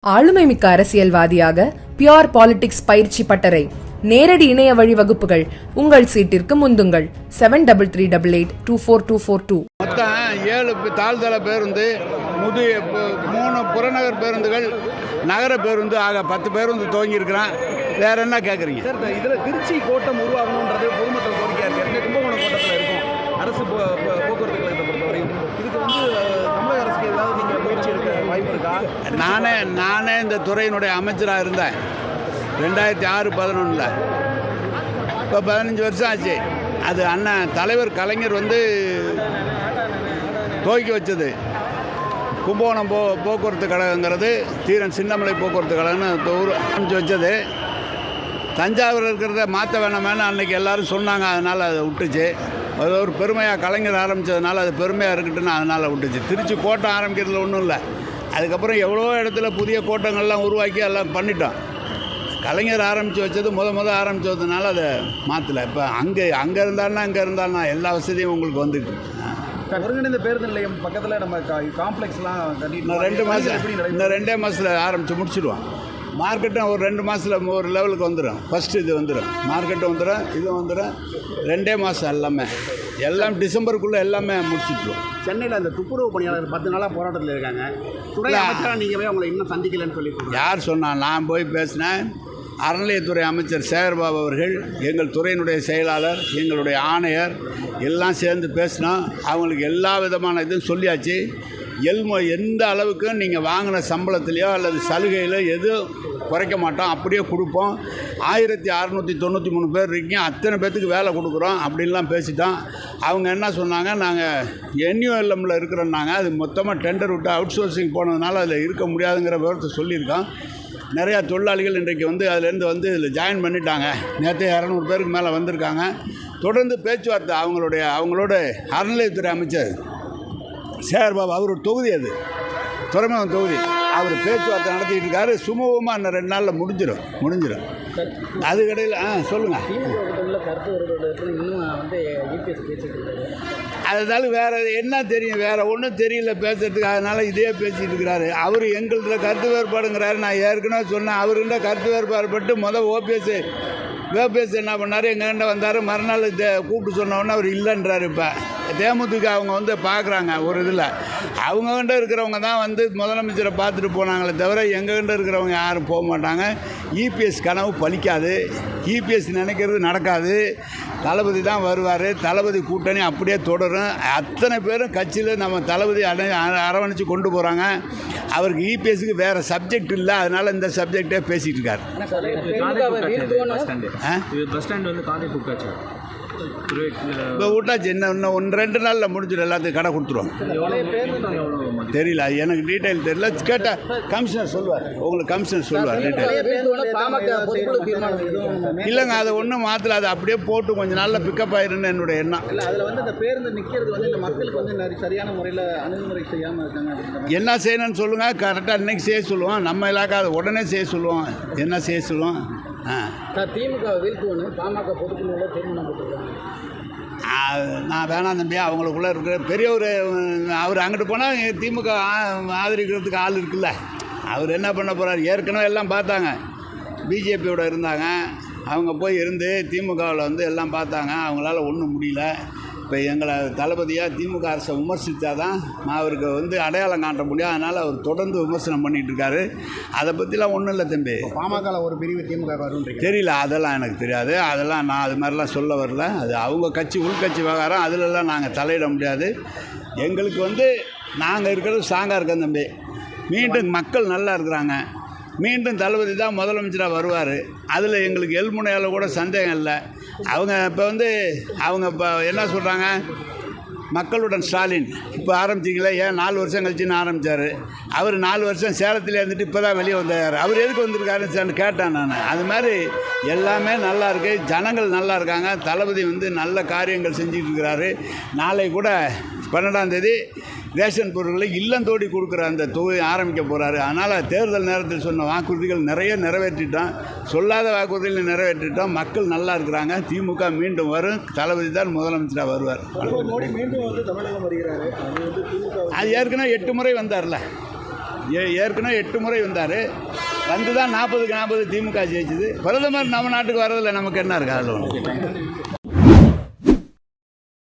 ஆளுமைமிக்க அரசியல்வாதியாக pure politics பயிற்சி பட்டறை நேரடி இணைய வழி வகுப்புகள் உங்கள் சீட்டிற்கு முந்துங்கள் 7338824242. மொத்தம் 7 தாழ்தள பேருந்து, 3 புறநகர் பேருந்துகள், நகர பேருந்து ஆக 10 பேருந்து துவங்கியிருக்கிறான். வேற என்ன கேட்குறீங்க சார்? இதில் திருச்சி கோட்டம் உருவாகணுன்றது பொதுமக்கள் கோரிக்கையாக இருக்குது. கும்பகோணம் கோட்டத்தில் இருக்கும் அரசு போக்குவரத்து கழகத்தை பொறுத்தவரையும் இதுக்கு தமிழக அரசுக்கு ஏதாவது நீங்கள் முயற்சி எடுக்க வாய்ப்பு இருக்கா? நானே இந்த துறையினுடைய அமைச்சராக இருந்தேன் 2006-11. இப்போ 15 வருஷம் ஆச்சு. அது அண்ணன் தலைவர் கலைஞர் துவக்கி வச்சது. கும்பகோணம் போக்குவரத்து கழகங்கிறது தீரன் சின்னமலை போக்குவரத்து கழகம்னு ஆரம்பிச்சு வச்சது. தஞ்சாவூர் இருக்கிறத மாற்ற வேணாமேனு அன்றைக்கி எல்லோரும் சொன்னாங்க. அதனால் அதை விட்டுச்சு. அது ஒரு பெருமையாக கலைஞர் ஆரம்பித்ததுனால அது பெருமையாக இருக்கட்டுன்னு அதனால் விட்டுச்சு. திருச்சி கோட்டம் ஆரம்பிக்கிறதுல ஒன்றும் இல்லை. அதுக்கப்புறம் எவ்வளோ இடத்துல புதிய கோட்டங்கள்லாம் உருவாக்கி எல்லாம் பண்ணிட்டோம். கலைஞர் ஆரம்பித்து வச்சது முத ஆரம்பித்து வச்சதுனால அதை மாற்றலை. இப்போ அங்கே இருந்தாலும் எல்லா வசதியும் உங்களுக்கு வந்துட்டு ஒருங்கிணைந்த பேருந்து நிலையம் பக்கத்தில் நம்ம காம்ப்ளெக்ஸ்லாம் கட்டிட்டு 2 மாதத்தில் ஆரம்பித்து முடிச்சிடுவோம். மார்க்கெட்டும் ஒரு 2 மாதத்தில் ஒரு லெவலுக்கு வந்துடும். ஃபஸ்ட்டு இது வந்துடும், மார்க்கெட்டும் வந்துடும், இதுவும் வந்துடும். 2 மாதம் எல்லாம் டிசம்பருக்குள்ளே எல்லாமே முடிச்சுட்டுருவோம். சென்னையில் அந்த துப்புரவு பணியாளர் 10 நாளாக போராட்டத்தில் இருக்காங்க. துறை அமைச்சராக நீங்கள் போய் அவங்களை இன்னும் சந்திக்கலன்னு சொல்லி யார் சொன்னால்? நான் போய் பேசினேன். அறநிலையத்துறை அமைச்சர் சேகர்பாபு அவர்கள், எங்கள் துறையினுடைய செயலாளர், எங்களுடைய ஆணையர் எல்லாம் சேர்ந்து பேசினோம். அவங்களுக்கு எல்லா விதமான இதுவும் சொல்லியாச்சு. எந்த அளவுக்கு நீங்கள் வாங்கின சம்பளத்துலையோ அல்லது சலுகையிலோ எதுவும் குறைக்க மாட்டோம், அப்படியே கொடுப்போம். 1693 பேர் இருக்கீங்க, அத்தனை பேர்த்துக்கு வேலை கொடுக்குறோம் அப்படின்லாம் பேசிட்டோம். அவங்க என்ன சொன்னாங்க, நாங்கள் NULMல இருக்கிறோன்னாங்க. அது மொத்தமாக டெண்டர் விட்டு அவுட் சோர்சிங் போனதுனால அதில் இருக்க முடியாதுங்கிற விவரத்தை சொல்லியிருக்கோம். நிறையா தொழிலாளிகள் இன்றைக்கு அதுலேருந்து இதில் ஜாயின் பண்ணிட்டாங்க. நேற்று 200 பேருக்கு மேலே வந்திருக்காங்க. தொடர்ந்து பேச்சுவார்த்தை அவங்களோட அறநிலையத்துறை அமைச்சர் சேகர்பாபு அவரோட தொகுதி, அது துறைமுகம் தொகுதி, அவர் பேச்சுவார்த்தை நடத்திட்டு இருக்காரு. சுமூகமாக இன்னும் 2 நாளில் முடிஞ்சிடும். அதுக்கடையில் சொல்லுங்கள். அதனால வேறு என்ன தெரியும்? வேறு ஒன்றும் தெரியல பேசுறதுக்கு. அதனால் இதே பேசிகிட்டு இருக்கிறாரு. அவர் எங்கள்கிட்ட கருத்து வேறுபாடுங்கிறாரு. நான் ஏற்கனவே சொன்னேன், அவர்கிட்ட கருத்து வேறுபாடுபட்டு ஓபிஎஸ் என்ன பண்ணார், எங்கள்கிட்ட வந்தார். மறுநாள் கூப்பிட்டு சொன்னோன்னே அவர் இல்லைன்றார். இப்போ தேமுதிக அவங்க பார்க்குறாங்க ஒரு இதில். அவங்ககிட்ட இருக்கிறவங்க தான் முதலமைச்சரை பார்த்துட்டு போனாங்களே தவிர எங்ககிட்ட இருக்கிறவங்க யாரும் போக மாட்டாங்க. இபிஎஸ் கனவு பலிக்காது, இபிஎஸ் நினைக்கிறது நடக்காது. தளபதி தான் வருவார். தளபதி கூட்டணி அப்படியே தொடரும். அத்தனை பேரும் கட்சியில் நம்ம தளபதி அரவணைச்சு கொண்டு போகிறாங்க. அவருக்கு இபிஎஸ்க்கு வேறு சப்ஜெக்ட் இல்லை. அதனால் இந்த சப்ஜெக்டே பேசிகிட்டு இருக்கார். இப்போ விட்டாச்சு. இன்னும் 1-2 நாளில் முடிஞ்சிடும். எல்லாத்துக்கும் கடை கொடுத்துருவோம். தெரியல, எனக்கு டீட்டெயில் தெரியல. கேட்டால் கமிஷனர் சொல்லுவார். உங்களுக்கு கமிஷனர் சொல்லுவார் டீட்டெயில். இல்லைங்க, அதை ஒன்றும் மாற்றலை. அதை அப்படியே போட்டு கொஞ்சம் நாளில் பிக்கப் ஆயிருன்னு என்னுடைய எண்ணம். என்ன செய்யணும்னு சொல்லுங்கள், கரெக்டாக இன்றைக்கி செய்ய சொல்லுவோம். நம்ம இலாக்கா அதை உடனே செய்ய சொல்லுவோம். என்ன செய்ய சொல்லுவோம்? திமுக வீழ்த்துவனு பாமக பொதுக்குழுவில் தீர்மானம் போட்டிருக்காங்க. நான் வேணாம் தம்பி, அவங்களுக்குள்ளே இருக்கிற பெரியவர் அவர் அங்கிட்டு போனால் திமுக ஆதரிக்கிறதுக்கு ஆள் இருக்குல்ல. அவர் என்ன பண்ண போகிறார்? ஏற்கனவே எல்லாம் பார்த்தாங்க. பிஜேபியோட இருந்தாங்க. அவங்க போய் இருந்து திமுகவில் எல்லாம் பார்த்தாங்க. அவங்களால ஒன்றும் முடியல. இப்போ எங்களை தளபதியாக திமுக அரசை விமர்சித்தா தான் அவருக்கு அடையாளம் காட்ட முடியும். அதனால் அவர் தொடர்ந்து விமர்சனம் பண்ணிகிட்டு இருக்காரு. அதை பற்றிலாம் ஒன்றும் இல்லை தம்பி. பாமகவில் ஒரு பிரிவு திமுக வரும்ன்றீங்க? தெரியல, அதெல்லாம் எனக்கு தெரியாது. அதெல்லாம் நான் அது மாதிரிலாம் சொல்ல வரல. அது அவங்க கட்சி, உள்கட்சி விவகாரம். அதிலெல்லாம் நாங்கள் தலையிட முடியாது. எங்களுக்கு நாங்கள் இருக்கிறது ஸ்ட்ராங்காக இருக்கோம் தம்பி. மீண்டும் மக்கள் நல்லா இருக்கிறாங்க. மீண்டும் தளபதி தான் முதலமைச்சராக வருவார். அதில் எங்களுக்கு எல்முனையால் கூட சந்தேகம் இல்லை. அவங்க இப்போ என்ன சொல்கிறாங்க, மக்களுடன் ஸ்டாலின் இப்போ ஆரம்பிச்சிங்களே, ஏன் 4 வருஷம் கழிச்சுன்னு ஆரம்பித்தார். அவர் 4 வருஷம் சேலத்தில் இருந்துட்டு இப்போ தான் வெளியே வந்தார். அவர் எதுக்கு வந்திருக்காருன்னு கேட்டேன் நான். அது மாதிரி எல்லாமே நல்லா இருக்குது. ஜனங்கள் நல்லா இருக்காங்க. தளபதி நல்ல காரியங்கள் செஞ்சுட்டு இருக்கிறாரு. நாளை கூட 12ஆம் தேதி ரேஷன் பொருட்களை இல்லந்தோடி கொடுக்குற அந்த தொகுதி ஆரம்பிக்க போகிறாரு. அதனால் தேர்தல் நேரத்தில் சொன்ன வாக்குறுதிகள் நிறைய நிறைவேற்றிட்டோம். சொல்லாத வாக்குறுதிகள் நிறைவேற்றிட்டோம். மக்கள் நல்லா இருக்கிறாங்க. திமுக மீண்டும் வரும். தளபதி தான் முதலமைச்சராக வருவார். மோடி மீண்டும் தமிழகம் வருகிறாரு. அது ஏற்கனவே 8 முறை வந்தார்ல. ஏற்கனவே 8 முறை வந்தார். வந்து தான் 40க்கு 40 திமுக ஜெயிச்சுது. பிரதமர் நம்ம நாட்டுக்கு வரதில்லை, நமக்கு என்ன இருக்குது அதில் ஒன்று.